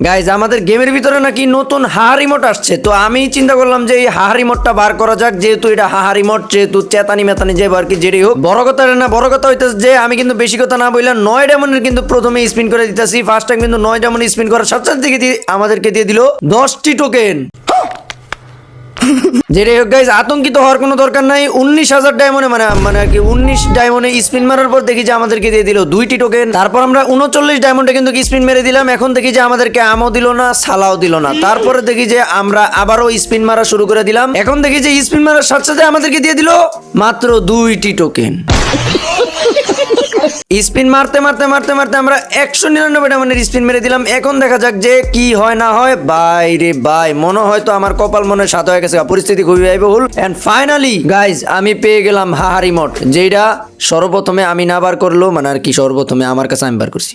Guys আমাদের গেমের ভিতরে নাকি নতুন হাহারি মোড আসছে, তো আমি চিন্তা করলাম যে এই হাহারি মোডটা বার করা যাক, যেহেতু এটা হাহারি মোড, যেহেতু চেতানি মেতানি যে আর কি যেটাই হোক। বড় কথা না, বড় কথা হইতেছে যে আমি কিন্তু বেশি কথা না বললাম 9 ডায়মন্ডের কিন্তু প্রথমে স্পিন করে দিতেছি। ফার্স্ট টাইম কিন্তু 9 ডায়মন্ড স্পিন করার সাথে সাথে আমাদেরকে দিয়ে দিল 10টি টোকেন। যেটাই হোক গাইজ, আতঙ্কিত হওয়ার কোনো দরকার নাই। 19,000 ডায়মন্ডে মানে আর কি 19 ডায়মন্ডে স্পিন মারার পর দেখি যে আমাদেরকে দিয়ে দিল 2টি টোকেন। তারপর আমরা 39 ডায়মন্ডে কিন্তু স্পিন মেরে দিলাম। এখন দেখি যে আমাদেরকে আমও দিল না, সালাও দিল না। তারপরে দেখি যে আমরা আবারও স্পিন মারা শুরু করে দিলাম। এখন দেখি যে স্পিন মারার সাথে সাথে আমাদেরকে দিয়ে দিল মাত্র 2টি টোকেন। স্পিন মারতে মারতে মারতে মারতে আমরা 199 ডায়মন্ডের স্পিন মেরে দিলাম। এখন দেখা যাক যে কি হয় না হয়। ভাই রে ভাই, মনে হয় তো আমার কপাল মনে সাথে হয়ে গেছে, পরিস্থিতি খুবই ব্যয়বহুল। এন্ড ফাইনালি গাইজ আমি পেয়ে গেলাম হাহারি মোড, যেটা সর্বপ্রথমে আমি না বার করলো, মানে আর কি সর্বপ্রথমে আমার কাছে আমি বার করছি।